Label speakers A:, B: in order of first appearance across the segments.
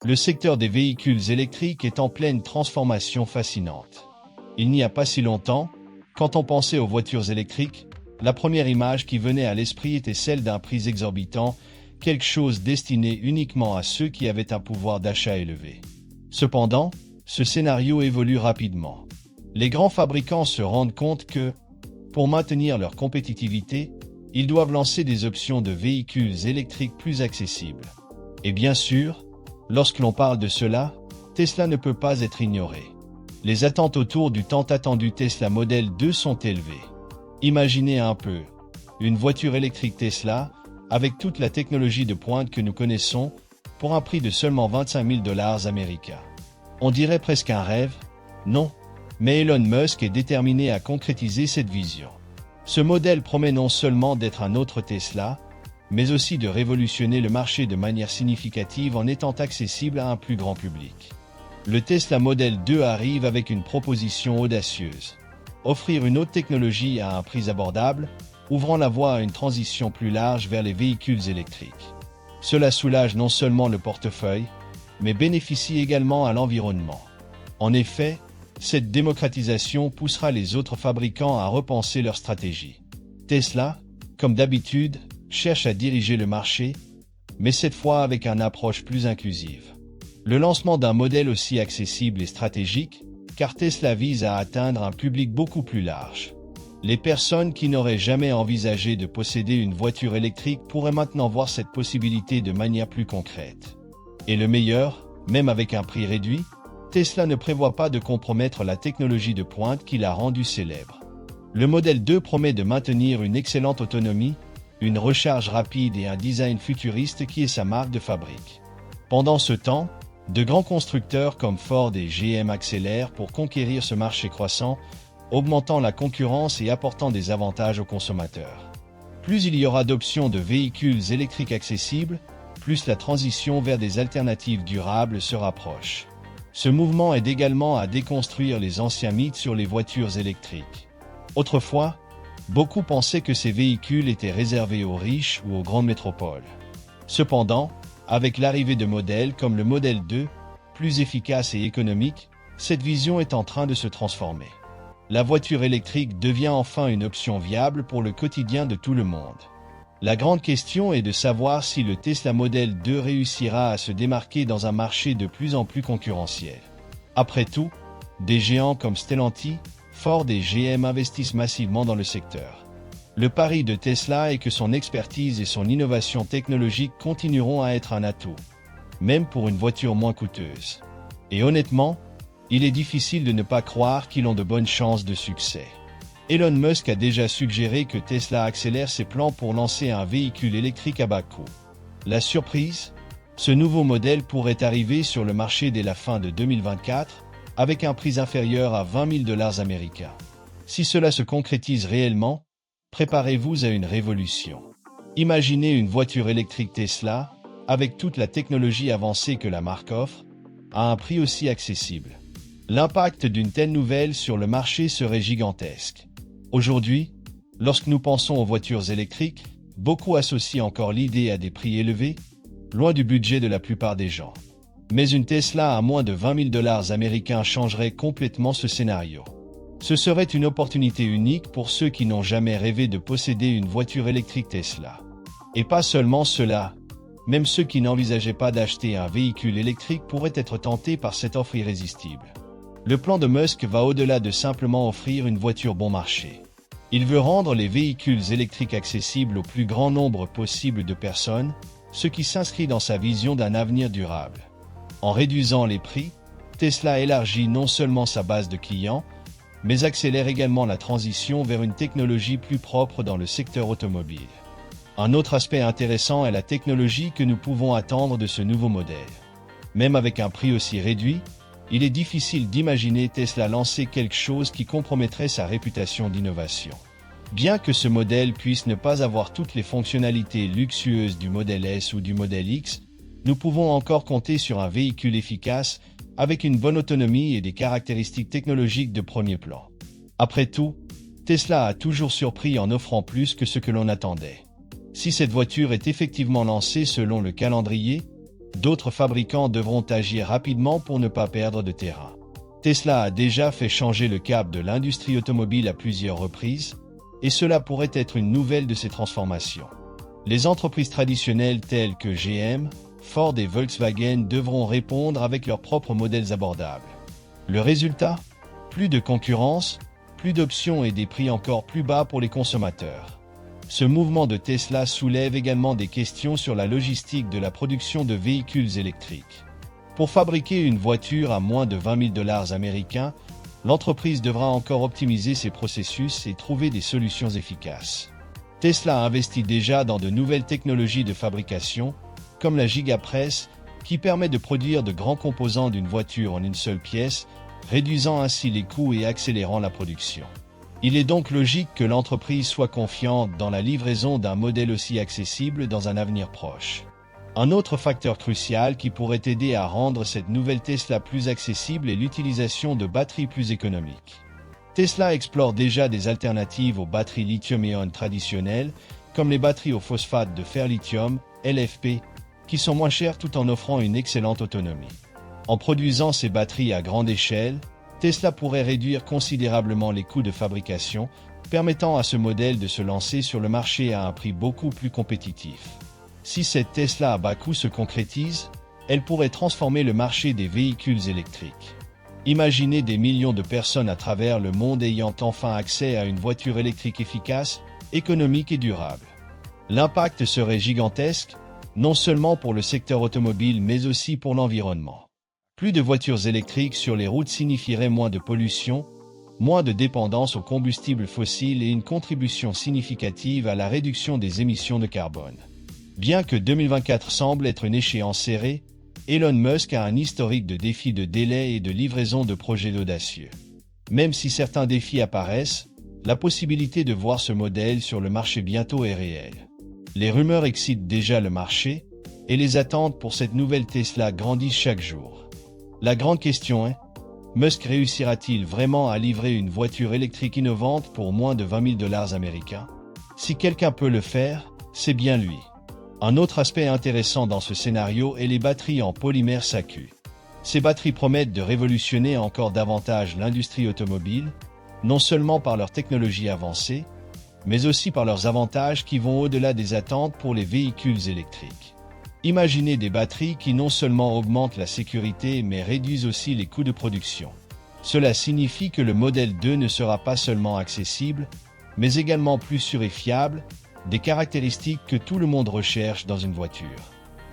A: Le secteur des véhicules électriques est en pleine transformation fascinante. Il n'y a pas si longtemps, quand on pensait aux voitures électriques, la première image qui venait à l'esprit était celle d'un prix exorbitant, quelque chose destiné uniquement à ceux qui avaient un pouvoir d'achat élevé. Cependant, ce scénario évolue rapidement. Les grands fabricants se rendent compte que, pour maintenir leur compétitivité, ils doivent lancer des options de véhicules électriques plus accessibles. Et bien sûr, lorsque l'on parle de cela, Tesla ne peut pas être ignoré. Les attentes autour du tant attendu Tesla Model 2 sont élevées. Imaginez un peu, une voiture électrique Tesla, avec toute la technologie de pointe que nous connaissons, pour un prix de seulement 25 000 $ américains. On dirait presque un rêve? Non, mais Elon Musk est déterminé à concrétiser cette vision. Ce modèle promet non seulement d'être un autre Tesla, mais aussi de révolutionner le marché de manière significative en étant accessible à un plus grand public. Le Tesla Model 2 arrive avec une proposition audacieuse. Offrir une haute technologie à un prix abordable, ouvrant la voie à une transition plus large vers les véhicules électriques. Cela soulage non seulement le portefeuille, mais bénéficie également à l'environnement. En effet, cette démocratisation poussera les autres fabricants à repenser leur stratégie. Tesla, comme d'habitude, cherche à diriger le marché, mais cette fois avec une approche plus inclusive. Le lancement d'un modèle aussi accessible est stratégique, car Tesla vise à atteindre un public beaucoup plus large. Les personnes qui n'auraient jamais envisagé de posséder une voiture électrique pourraient maintenant voir cette possibilité de manière plus concrète. Et le meilleur, même avec un prix réduit, Tesla ne prévoit pas de compromettre la technologie de pointe qui l'a rendu célèbre. Le Model 2 promet de maintenir une excellente autonomie, une recharge rapide et un design futuriste qui est sa marque de fabrique. Pendant ce temps, de grands constructeurs comme Ford et GM accélèrent pour conquérir ce marché croissant, augmentant la concurrence et apportant des avantages aux consommateurs. Plus il y aura d'options de véhicules électriques accessibles, plus la transition vers des alternatives durables se rapproche. Ce mouvement aide également à déconstruire les anciens mythes sur les voitures électriques. Autrefois, beaucoup pensaient que ces véhicules étaient réservés aux riches ou aux grandes métropoles. Cependant, avec l'arrivée de modèles comme le Model 2, plus efficaces et économiques, cette vision est en train de se transformer. La voiture électrique devient enfin une option viable pour le quotidien de tout le monde. La grande question est de savoir si le Tesla Model 2 réussira à se démarquer dans un marché de plus en plus concurrentiel. Après tout, des géants comme Stellantis, Ford et GM investissent massivement dans le secteur. Le pari de Tesla est que son expertise et son innovation technologique continueront à être un atout, même pour une voiture moins coûteuse. Et honnêtement, il est difficile de ne pas croire qu'ils ont de bonnes chances de succès. Elon Musk a déjà suggéré que Tesla accélère ses plans pour lancer un véhicule électrique à bas coût. La surprise? Ce nouveau modèle pourrait arriver sur le marché dès la fin de 2024, avec un prix inférieur à 20 000 $ américains. Si cela se concrétise réellement, préparez-vous à une révolution. Imaginez une voiture électrique Tesla, avec toute la technologie avancée que la marque offre, à un prix aussi accessible. L'impact d'une telle nouvelle sur le marché serait gigantesque. Aujourd'hui, lorsque nous pensons aux voitures électriques, beaucoup associent encore l'idée à des prix élevés, loin du budget de la plupart des gens. Mais une Tesla à moins de 20 000 $ américains changerait complètement ce scénario. Ce serait une opportunité unique pour ceux qui n'ont jamais rêvé de posséder une voiture électrique Tesla. Et pas seulement cela, même ceux qui n'envisageaient pas d'acheter un véhicule électrique pourraient être tentés par cette offre irrésistible. Le plan de Musk va au-delà de simplement offrir une voiture bon marché. Il veut rendre les véhicules électriques accessibles au plus grand nombre possible de personnes, ce qui s'inscrit dans sa vision d'un avenir durable. En réduisant les prix, Tesla élargit non seulement sa base de clients, mais accélère également la transition vers une technologie plus propre dans le secteur automobile. Un autre aspect intéressant est la technologie que nous pouvons attendre de ce nouveau modèle. Même avec un prix aussi réduit, il est difficile d'imaginer Tesla lancer quelque chose qui compromettrait sa réputation d'innovation. Bien que ce modèle puisse ne pas avoir toutes les fonctionnalités luxueuses du modèle S ou du modèle X, nous pouvons encore compter sur un véhicule efficace, avec une bonne autonomie et des caractéristiques technologiques de premier plan. Après tout, Tesla a toujours surpris en offrant plus que ce que l'on attendait. Si cette voiture est effectivement lancée selon le calendrier, D'autres fabricants devront agir rapidement pour ne pas perdre de terrain. Tesla a déjà fait changer le cap de l'industrie automobile à plusieurs reprises, et cela pourrait être une nouvelle de ces transformations. Les entreprises traditionnelles telles que GM, Ford et Volkswagen devront répondre avec leurs propres modèles abordables. Le résultat ? Plus de concurrence, plus d'options et des prix encore plus bas pour les consommateurs. Ce mouvement de Tesla soulève également des questions sur la logistique de la production de véhicules électriques. Pour fabriquer une voiture à moins de 20 000 $ américains, l'entreprise devra encore optimiser ses processus et trouver des solutions efficaces. Tesla investit déjà dans de nouvelles technologies de fabrication, comme la Gigapress, qui permet de produire de grands composants d'une voiture en une seule pièce, réduisant ainsi les coûts et accélérant la production. Il est donc logique que l'entreprise soit confiante dans la livraison d'un modèle aussi accessible dans un avenir proche. Un autre facteur crucial qui pourrait aider à rendre cette nouvelle Tesla plus accessible est l'utilisation de batteries plus économiques. Tesla explore déjà des alternatives aux batteries lithium-ion traditionnelles, comme les batteries au phosphate de fer lithium, LFP, qui sont moins chères tout en offrant une excellente autonomie. En produisant ces batteries à grande échelle, Tesla pourrait réduire considérablement les coûts de fabrication, permettant à ce modèle de se lancer sur le marché à un prix beaucoup plus compétitif. Si cette Tesla à bas coût se concrétise, elle pourrait transformer le marché des véhicules électriques. Imaginez des millions de personnes à travers le monde ayant enfin accès à une voiture électrique efficace, économique et durable. L'impact serait gigantesque, non seulement pour le secteur automobile mais aussi pour l'environnement. Plus de voitures électriques sur les routes signifierait moins de pollution, moins de dépendance aux combustibles fossiles et une contribution significative à la réduction des émissions de carbone. Bien que 2024 semble être une échéance serrée, Elon Musk a un historique de défis de délai et de livraison de projets audacieux. Même si certains défis apparaissent, la possibilité de voir ce modèle sur le marché bientôt est réelle. Les rumeurs excitent déjà le marché, et les attentes pour cette nouvelle Tesla grandissent chaque jour. La grande question est, Musk réussira-t-il vraiment à livrer une voiture électrique innovante pour moins de 20 000 $ américains? Si quelqu'un peut le faire, c'est bien lui. Un autre aspect intéressant dans ce scénario est les batteries en polymère SACU. Ces batteries promettent de révolutionner encore davantage l'industrie automobile, non seulement par leur technologie avancée, mais aussi par leurs avantages qui vont au-delà des attentes pour les véhicules électriques. Imaginez des batteries qui non seulement augmentent la sécurité mais réduisent aussi les coûts de production. Cela signifie que le modèle 2 ne sera pas seulement accessible, mais également plus sûr et fiable, des caractéristiques que tout le monde recherche dans une voiture.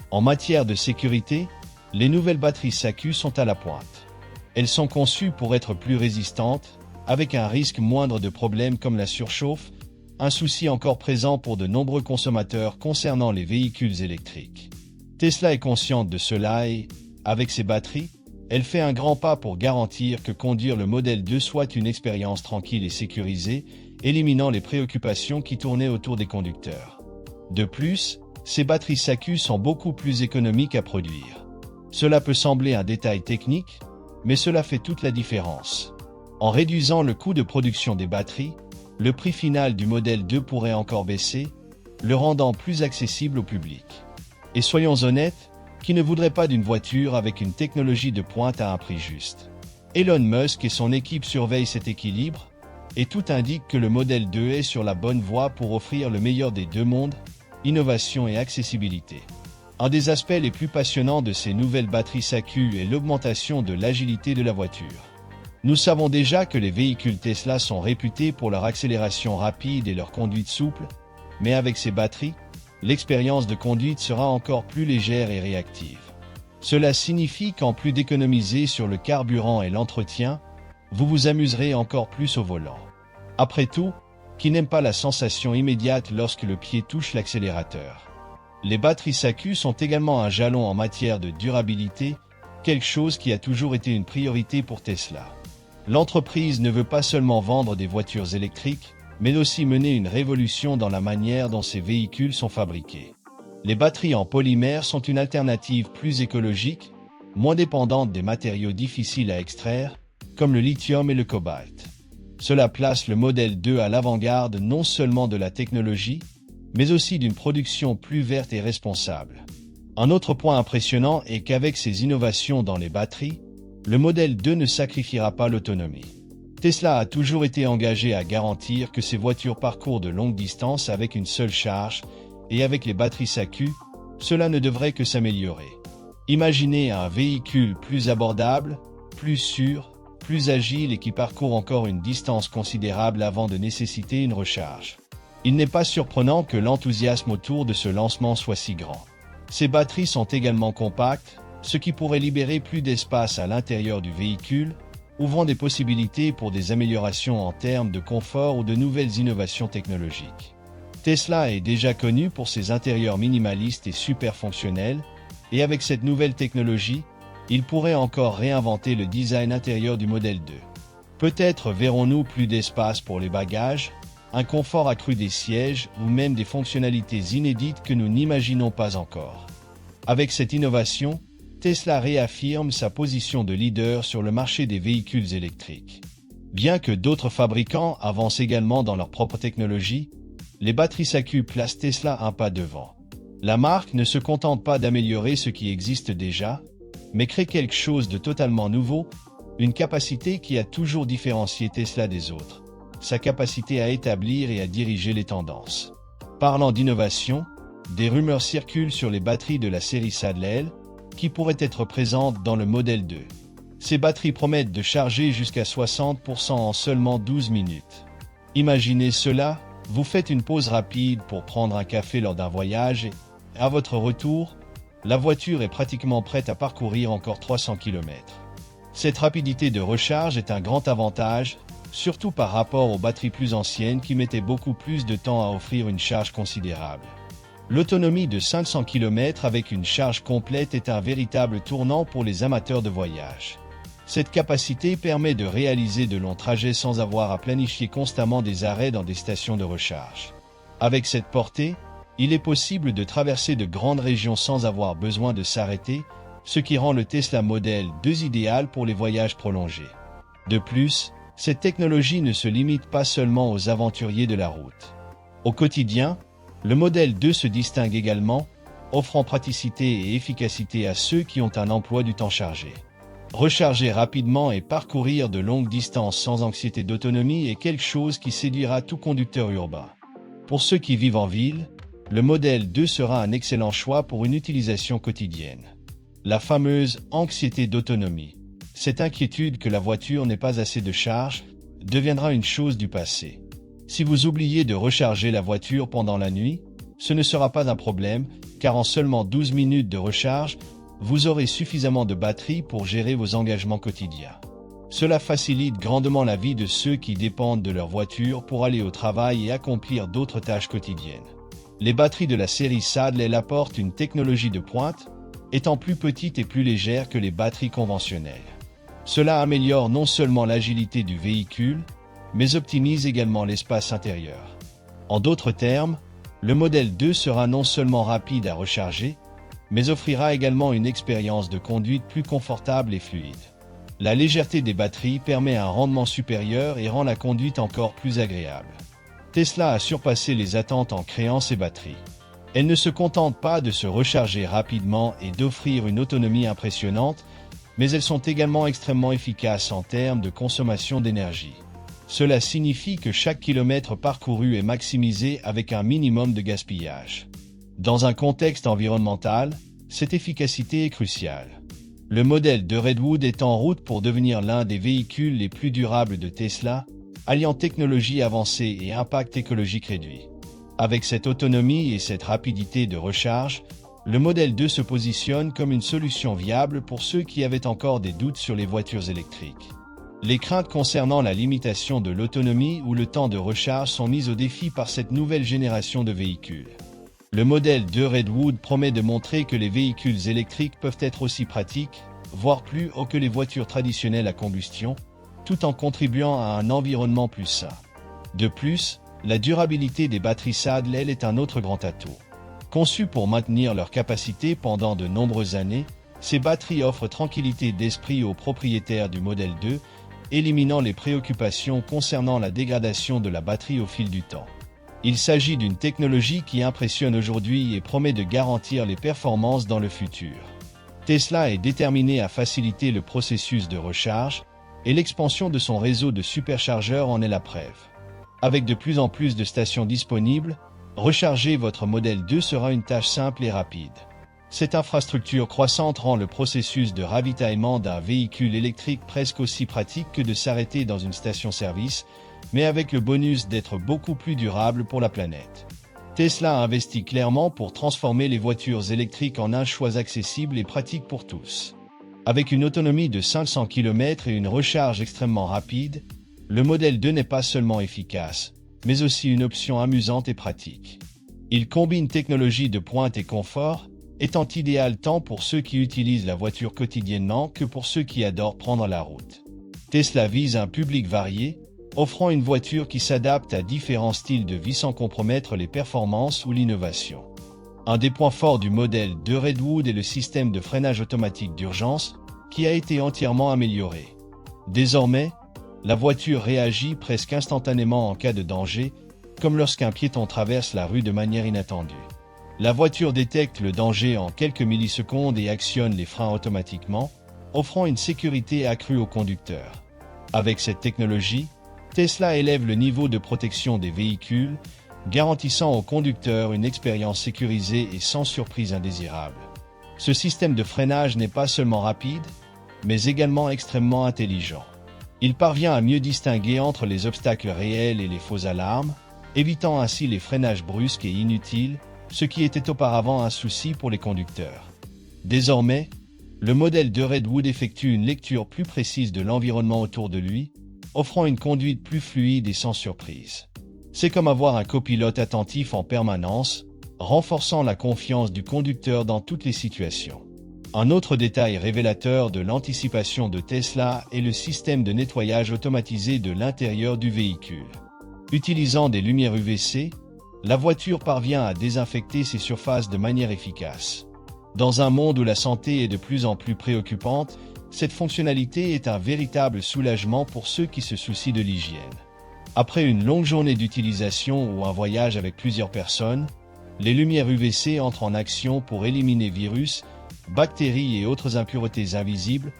A: En matière de sécurité, les nouvelles batteries SACU sont à la pointe. Elles sont conçues pour être plus résistantes, avec un risque moindre de problèmes comme la surchauffe, un souci encore présent pour de nombreux consommateurs concernant les véhicules électriques. Tesla est consciente de cela et, avec ses batteries, elle fait un grand pas pour garantir que conduire le modèle 2 soit une expérience tranquille et sécurisée, éliminant les préoccupations qui tournaient autour des conducteurs. De plus, ces batteries SACU sont beaucoup plus économiques à produire. Cela peut sembler un détail technique, mais cela fait toute la différence. En réduisant le coût de production des batteries, le prix final du modèle 2 pourrait encore baisser, le rendant plus accessible au public. Et soyons honnêtes, qui ne voudrait pas d'une voiture avec une technologie de pointe à un prix juste? Elon Musk et son équipe surveillent cet équilibre, et tout indique que le modèle 2 est sur la bonne voie pour offrir le meilleur des deux mondes, innovation et accessibilité. Un des aspects les plus passionnants de ces nouvelles batteries SACU est l'augmentation de l'agilité de la voiture. Nous savons déjà que les véhicules Tesla sont réputés pour leur accélération rapide et leur conduite souple, mais avec ces batteries, l'expérience de conduite sera encore plus légère et réactive. Cela signifie qu'en plus d'économiser sur le carburant et l'entretien, vous vous amuserez encore plus au volant. Après tout, qui n'aime pas la sensation immédiate lorsque le pied touche l'accélérateur? Les batteries SACU sont également un jalon en matière de durabilité, quelque chose qui a toujours été une priorité pour Tesla. L'entreprise ne veut pas seulement vendre des voitures électriques, mais aussi mener une révolution dans la manière dont ces véhicules sont fabriqués. Les batteries en polymère sont une alternative plus écologique, moins dépendante des matériaux difficiles à extraire, comme le lithium et le cobalt. Cela place le modèle 2 à l'avant-garde non seulement de la technologie, mais aussi d'une production plus verte et responsable. Un autre point impressionnant est qu'avec ces innovations dans les batteries, le modèle 2 ne sacrifiera pas l'autonomie. Tesla a toujours été engagé à garantir que ses voitures parcourent de longues distances avec une seule charge, et avec les batteries SAQ, cela ne devrait que s'améliorer. Imaginez un véhicule plus abordable, plus sûr, plus agile et qui parcourt encore une distance considérable avant de nécessiter une recharge. Il n'est pas surprenant que l'enthousiasme autour de ce lancement soit si grand. Ces batteries sont également compactes, ce qui pourrait libérer plus d'espace à l'intérieur du véhicule, ouvrant des possibilités pour des améliorations en termes de confort ou de nouvelles innovations technologiques. Tesla est déjà connu pour ses intérieurs minimalistes et super fonctionnels, et avec cette nouvelle technologie, il pourrait encore réinventer le design intérieur du modèle 2. Peut-être verrons-nous plus d'espace pour les bagages, un confort accru des sièges ou même des fonctionnalités inédites que nous n'imaginons pas encore. Avec cette innovation, Tesla réaffirme sa position de leader sur le marché des véhicules électriques. Bien que d'autres fabricants avancent également dans leur propre technologie, les batteries SAQ placent Tesla un pas devant. La marque ne se contente pas d'améliorer ce qui existe déjà, mais crée quelque chose de totalement nouveau, une capacité qui a toujours différencié Tesla des autres, sa capacité à établir et à diriger les tendances. Parlant d'innovation, des rumeurs circulent sur les batteries de la série Saddle, qui pourraient être présentes dans le modèle 2. Ces batteries promettent de charger jusqu'à 60% en seulement 12 minutes. Imaginez cela, vous faites une pause rapide pour prendre un café lors d'un voyage et, à votre retour, la voiture est pratiquement prête à parcourir encore 300 km. Cette rapidité de recharge est un grand avantage, surtout par rapport aux batteries plus anciennes qui mettaient beaucoup plus de temps à offrir une charge considérable. L'autonomie de 500 km avec une charge complète est un véritable tournant pour les amateurs de voyage. Cette capacité permet de réaliser de longs trajets sans avoir à planifier constamment des arrêts dans des stations de recharge. Avec cette portée, il est possible de traverser de grandes régions sans avoir besoin de s'arrêter, ce qui rend le Tesla Model 2 idéal pour les voyages prolongés. De plus, cette technologie ne se limite pas seulement aux aventuriers de la route. Au quotidien, le Model 2 se distingue également, offrant praticité et efficacité à ceux qui ont un emploi du temps chargé. Recharger rapidement et parcourir de longues distances sans anxiété d'autonomie est quelque chose qui séduira tout conducteur urbain. Pour ceux qui vivent en ville, le Model 2 sera un excellent choix pour une utilisation quotidienne. La fameuse anxiété d'autonomie, cette inquiétude que la voiture n'ait pas assez de charge, deviendra une chose du passé. Si vous oubliez de recharger la voiture pendant la nuit, ce ne sera pas un problème, car en seulement 12 minutes de recharge, vous aurez suffisamment de batterie pour gérer vos engagements quotidiens. Cela facilite grandement la vie de ceux qui dépendent de leur voiture pour aller au travail et accomplir d'autres tâches quotidiennes. Les batteries de la série Saddle apportent une technologie de pointe, étant plus petites et plus légères que les batteries conventionnelles. Cela améliore non seulement l'agilité du véhicule, mais optimise également l'espace intérieur. En d'autres termes, le Model 2 sera non seulement rapide à recharger, mais offrira également une expérience de conduite plus confortable et fluide. La légèreté des batteries permet un rendement supérieur et rend la conduite encore plus agréable. Tesla a surpassé les attentes en créant ces batteries. Elles ne se contentent pas de se recharger rapidement et d'offrir une autonomie impressionnante, mais elles sont également extrêmement efficaces en termes de consommation d'énergie. Cela signifie que chaque kilomètre parcouru est maximisé avec un minimum de gaspillage. Dans un contexte environnemental, cette efficacité est cruciale. Le modèle de Redwood est en route pour devenir l'un des véhicules les plus durables de Tesla, alliant technologie avancée et impact écologique réduit. Avec cette autonomie et cette rapidité de recharge, le Model 2 se positionne comme une solution viable pour ceux qui avaient encore des doutes sur les voitures électriques. Les craintes concernant la limitation de l'autonomie ou le temps de recharge sont mises au défi par cette nouvelle génération de véhicules. Le Model 2 Redwood promet de montrer que les véhicules électriques peuvent être aussi pratiques, voire plus hauts que les voitures traditionnelles à combustion, tout en contribuant à un environnement plus sain. De plus, la durabilité des batteries Saddle est un autre grand atout. Conçues pour maintenir leur capacité pendant de nombreuses années, ces batteries offrent tranquillité d'esprit aux propriétaires du Model 2, éliminant les préoccupations concernant la dégradation de la batterie au fil du temps. Il s'agit d'une technologie qui impressionne aujourd'hui et promet de garantir les performances dans le futur. Tesla est déterminé à faciliter le processus de recharge, et l'expansion de son réseau de superchargeurs en est la preuve. Avec de plus en plus de stations disponibles, recharger votre Model 2 sera une tâche simple et rapide. Cette infrastructure croissante rend le processus de ravitaillement d'un véhicule électrique presque aussi pratique que de s'arrêter dans une station-service, mais avec le bonus d'être beaucoup plus durable pour la planète. Tesla investit clairement pour transformer les voitures électriques en un choix accessible et pratique pour tous. Avec une autonomie de 500 km et une recharge extrêmement rapide, le Model 2 n'est pas seulement efficace, mais aussi une option amusante et pratique. Il combine technologie de pointe et confort, étant idéal tant pour ceux qui utilisent la voiture quotidiennement que pour ceux qui adorent prendre la route. Tesla vise un public varié, offrant une voiture qui s'adapte à différents styles de vie sans compromettre les performances ou l'innovation. Un des points forts du modèle de Redwood est le système de freinage automatique d'urgence, qui a été entièrement amélioré. Désormais, la voiture réagit presque instantanément en cas de danger, comme lorsqu'un piéton traverse la rue de manière inattendue. La voiture détecte le danger en quelques millisecondes et actionne les freins automatiquement, offrant une sécurité accrue au conducteur. Avec cette technologie, Tesla élève le niveau de protection des véhicules, garantissant aux conducteurs une expérience sécurisée et sans surprise indésirable. Ce système de freinage n'est pas seulement rapide, mais également extrêmement intelligent. Il parvient à mieux distinguer entre les obstacles réels et les fausses alarmes, évitant ainsi les freinages brusques et inutiles, ce qui était auparavant un souci pour les conducteurs. Désormais, le modèle de Redwood effectue une lecture plus précise de l'environnement autour de lui, offrant une conduite plus fluide et sans surprise. C'est comme avoir un copilote attentif en permanence, renforçant la confiance du conducteur dans toutes les situations. Un autre détail révélateur de l'anticipation de Tesla est le système de nettoyage automatisé de l'intérieur du véhicule. Utilisant des lumières UVC, la voiture parvient à désinfecter ses surfaces de manière efficace. Dans un monde où la santé est de plus en plus préoccupante, cette fonctionnalité est un véritable soulagement pour ceux qui se soucient de l'hygiène. Après une longue journée d'utilisation ou un voyage avec plusieurs personnes, les lumières UVC entrent en action pour éliminer virus, bactéries et autres impuretés invisibles,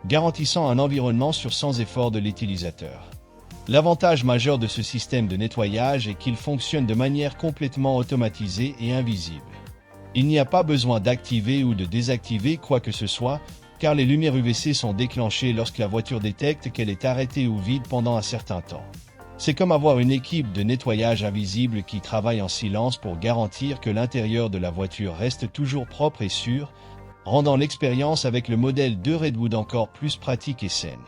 A: garantissant un environnement sûr sans effort de l'utilisateur. L'avantage majeur de ce système de nettoyage est qu'il fonctionne de manière complètement automatisée et invisible. Il n'y a pas besoin d'activer ou de désactiver quoi que ce soit, car les lumières UVC sont déclenchées lorsque la voiture détecte qu'elle est arrêtée ou vide pendant un certain temps. C'est comme avoir une équipe de nettoyage invisible qui travaille en silence pour garantir que l'intérieur de la voiture reste toujours propre et sûr, rendant l'expérience avec le modèle de Redwood encore plus pratique et saine.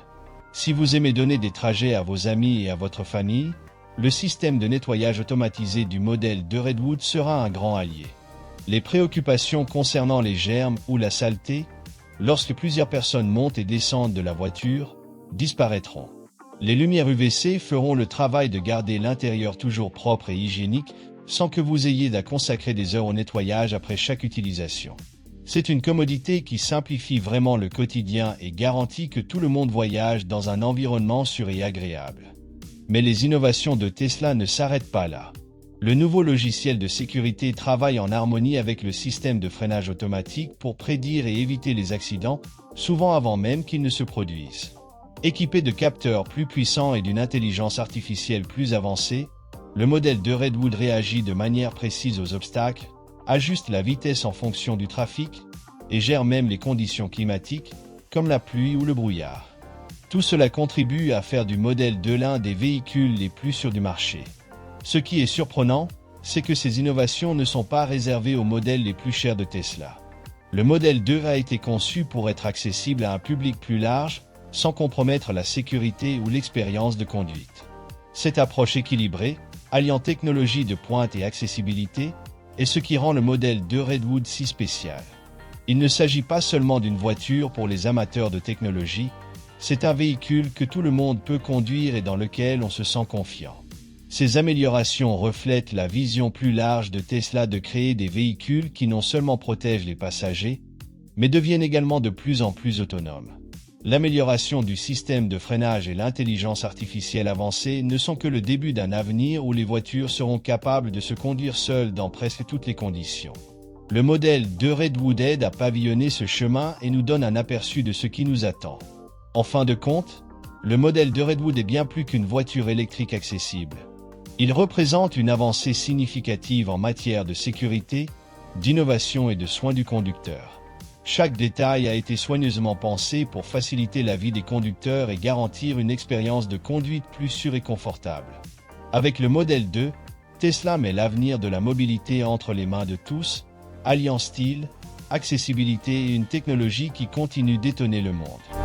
A: Si vous aimez donner des trajets à vos amis et à votre famille, le système de nettoyage automatisé du modèle de Redwood sera un grand allié. Les préoccupations concernant les germes ou la saleté, lorsque plusieurs personnes montent et descendent de la voiture, disparaîtront. Les lumières UVC feront le travail de garder l'intérieur toujours propre et hygiénique, sans que vous ayez à consacrer des heures au nettoyage après chaque utilisation. C'est une commodité qui simplifie vraiment le quotidien et garantit que tout le monde voyage dans un environnement sûr et agréable. Mais les innovations de Tesla ne s'arrêtent pas là. Le nouveau logiciel de sécurité travaille en harmonie avec le système de freinage automatique pour prédire et éviter les accidents, souvent avant même qu'ils ne se produisent. Équipé de capteurs plus puissants et d'une intelligence artificielle plus avancée, le modèle de Redwood réagit de manière précise aux obstacles, ajuste la vitesse en fonction du trafic et gère même les conditions climatiques, comme la pluie ou le brouillard. Tout cela contribue à faire du modèle 2 l'un des véhicules les plus sûrs du marché. Ce qui est surprenant, c'est que ces innovations ne sont pas réservées aux modèles les plus chers de Tesla. Le modèle 2 a été conçu pour être accessible à un public plus large, sans compromettre la sécurité ou l'expérience de conduite. Cette approche équilibrée, alliant technologie de pointe et accessibilité, est ce qui rend le modèle de Redwood si spécial. Il ne s'agit pas seulement d'une voiture pour les amateurs de technologie, c'est un véhicule que tout le monde peut conduire et dans lequel on se sent confiant. Ces améliorations reflètent la vision plus large de Tesla de créer des véhicules qui non seulement protègent les passagers, mais deviennent également de plus en plus autonomes. L'amélioration du système de freinage et l'intelligence artificielle avancée ne sont que le début d'un avenir où les voitures seront capables de se conduire seules dans presque toutes les conditions. Le modèle de Redwood aide à pavillonner ce chemin et nous donne un aperçu de ce qui nous attend. En fin de compte, le modèle de Redwood est bien plus qu'une voiture électrique accessible. Il représente une avancée significative en matière de sécurité, d'innovation et de soins du conducteur. Chaque détail a été soigneusement pensé pour faciliter la vie des conducteurs et garantir une expérience de conduite plus sûre et confortable. Avec le modèle 2, Tesla met l'avenir de la mobilité entre les mains de tous, alliant style, accessibilité et une technologie qui continue d'étonner le monde.